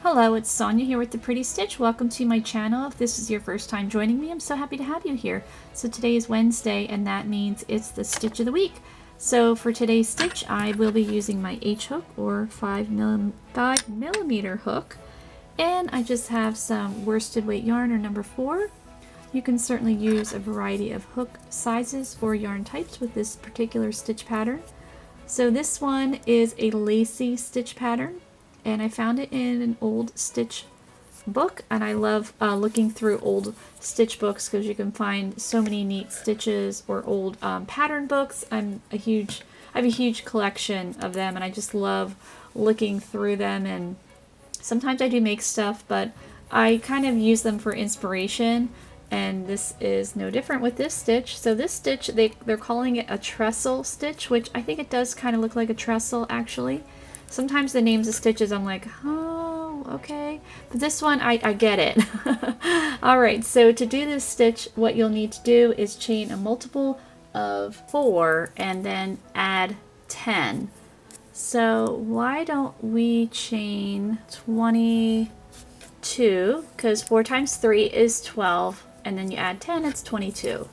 Hello, it's Sonia here with The Pretty Stitch. Welcome to my channel. If this is your first time joining me, I'm so happy to have you here. So today is Wednesday, and that means it's the stitch of the week. So for today's stitch, I will be using my H hook or 5mm hook. And I just have some worsted weight yarn or number 4. You can certainly use a variety of hook sizes for yarn types with this particular stitch pattern. So this one is a Lacy stitch pattern, and I found it in an old stitch book, and I love looking through old stitch books because you can find so many neat stitches, or old pattern books. I have a huge collection of them, and I just love looking through them. And sometimes I do make stuff, but I kind of use them for inspiration, and this is no different with this stitch. So this stitch, they're calling it a trestle stitch, which I think it does kind of look like a trestle actually. Sometimes the names of stitches I'm like, oh, okay. But this one, I get it. Alright, so to do this stitch, what you'll need to do is chain a multiple of 4 and then add 10. So why don't we chain 22, because 4 times 3 is 12, and then you add 10, it's 22.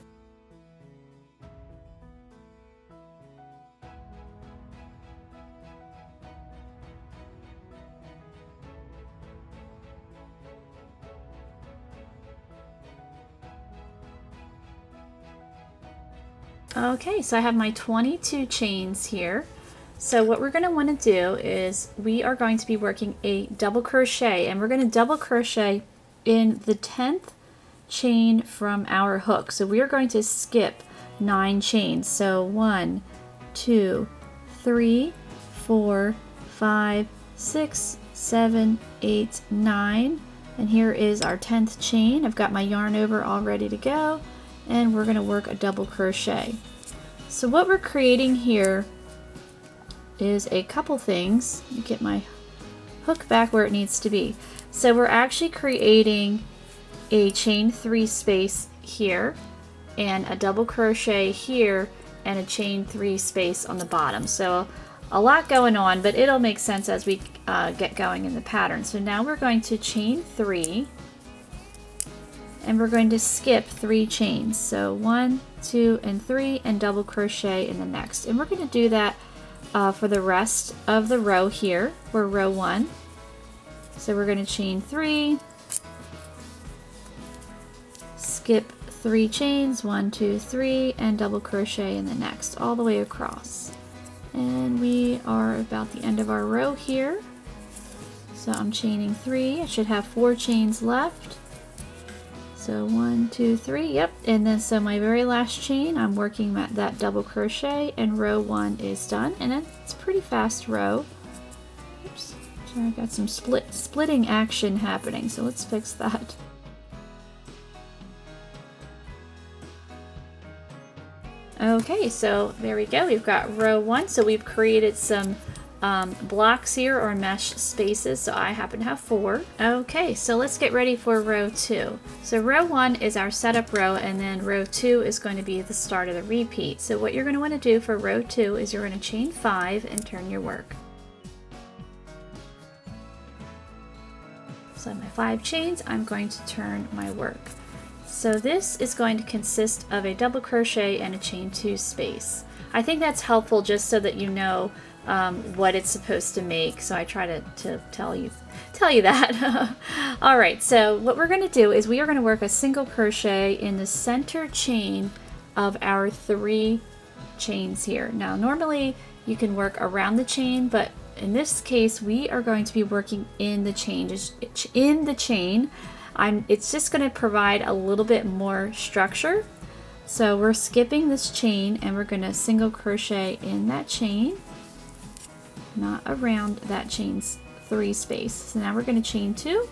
Okay, so I have my 22 chains here. So what we're going to want to do is we are going to be working a double crochet, and we're going to double crochet in the 10th chain from our hook. So we are going to skip 9 chains. So 1, 2, 3, 4, 5, 6, 7, 8, 9. And here is our 10th chain. I've got my yarn over all ready to go, and we're going to work a double crochet. So what we're creating here is a couple things. Let me get my hook back where it needs to be. So we're actually creating a chain 3 space here, and a double crochet here, and a chain 3 space on the bottom. So a lot going on, but it'll make sense as we get going in the pattern. So now we're going to chain 3, and we're going to skip 3 chains. So 1, 2, and 3, and double crochet in the next. And we're going to do that for the rest of the row here. We're row 1. So we're going to chain 3, skip 3 chains, 1, 2, 3, and double crochet in the next, all the way across. And we are about the end of our row here. So I'm chaining 3. I should have 4 chains left. So 1, 2, 3, yep. And then so my very last chain, I'm working that double crochet, and row 1 is done. And it's a pretty fast row. Oops, sorry, I got some splitting action happening, so let's fix that. Okay, so there we go. We've got row 1. So we've created some blocks here, or mesh spaces. So I happen to have 4. Okay, so let's get ready for row 2. So row 1 is our setup row, and then row 2 is going to be the start of the repeat. So what you're going to want to do for row 2 is you're going to chain 5 and turn your work. So my 5 chains, I'm going to turn my work. So this is going to consist of a double crochet and a chain 2 space. I think that's helpful just so that you know what it's supposed to make. So I try to tell you that. All right, so what we're going to do is we are going to work a single crochet in the center chain of our 3 chains here. Now normally you can work around the chain, but in this case we are going to be working in the chain. It's just going to provide a little bit more structure. So we're skipping this chain, and we're going to single crochet in that chain, not around that chain's 3 space. So now we're going to chain 2,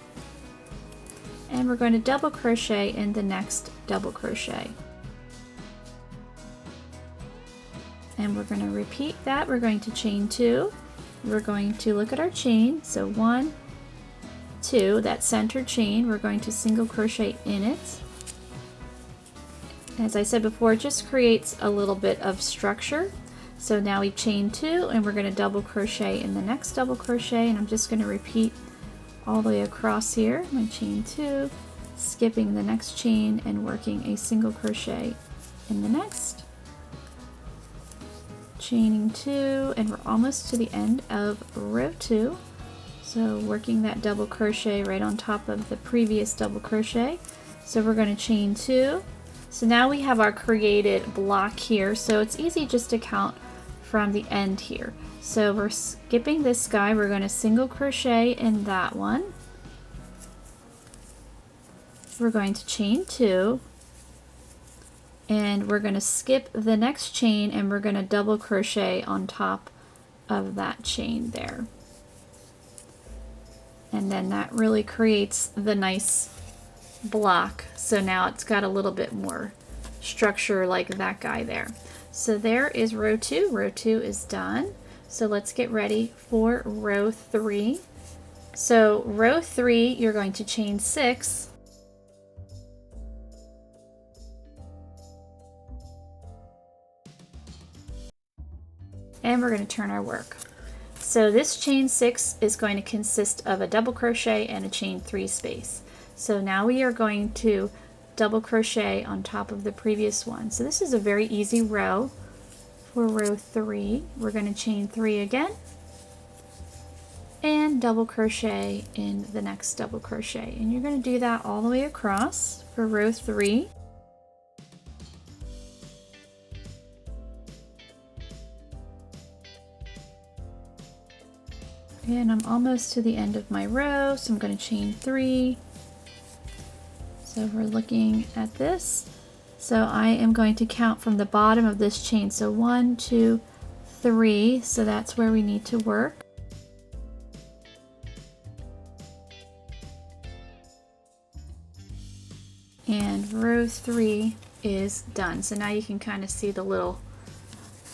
and we're going to double crochet in the next double crochet. And we're going to repeat that. We're going to chain 2. We're going to look at our chain. So 1, 2, that center chain, we're going to single crochet in it. As I said before, it just creates a little bit of structure. So now we've chained 2, and we're going to double crochet in the next double crochet, and I'm just going to repeat all the way across here, my chain 2, skipping the next chain and working a single crochet in the next, chaining 2, and we're almost to the end of row 2. So working that double crochet right on top of the previous double crochet. So we're going to chain 2. So now we have our created block here, so it's easy just to count from the end here. So we're skipping this guy, we're going to single crochet in that one. We're going to chain 2, and we're going to skip the next chain and we're going to double crochet on top of that chain there. And then that really creates the nice block. So now it's got a little bit more structure like that guy there. So there is row 2. Row 2 is done. So let's get ready for row 3. So row 3, you're going to chain 6. And we're going to turn our work. So this chain 6 is going to consist of a double crochet and a chain 3 space. So now we are going to double crochet on top of the previous one. So this is a very easy row for row 3. We're going to chain 3 again and double crochet in the next double crochet. And you're going to do that all the way across for row 3. And I'm almost to the end of my row, so I'm going to chain 3. So we're looking at this. So I am going to count from the bottom of this chain. So 1, 2, 3. So that's where we need to work. And row 3 is done. So now you can kind of see the little,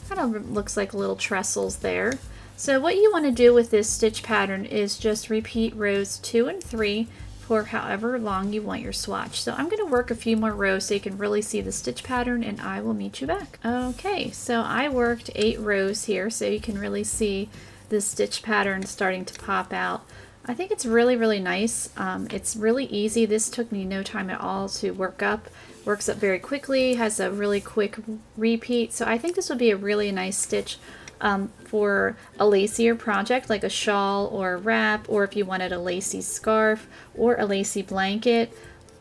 kind of looks like little trestles there. So what you want to do with this stitch pattern is just repeat rows 2 and 3 for however long you want your swatch. So I'm going to work a few more rows so you can really see the stitch pattern, and I will meet you back. Okay, so I worked 8 rows here so you can really see the stitch pattern starting to pop out. I think it's really, really nice. It's really easy. This took me no time at all to work up. Works up very quickly, has a really quick repeat. So I think this would be a really nice stitch for a lacier project like a shawl or a wrap, or if you wanted a lacy scarf or a lacy blanket.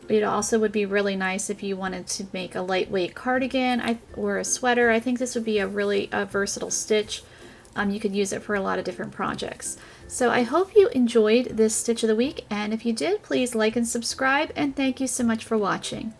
It also would be really nice if you wanted to make a lightweight cardigan or a sweater. I think this would be a really versatile stitch. You could use it for a lot of different projects. So I hope you enjoyed this stitch of the week, and if you did, please like and subscribe, and thank you so much for watching.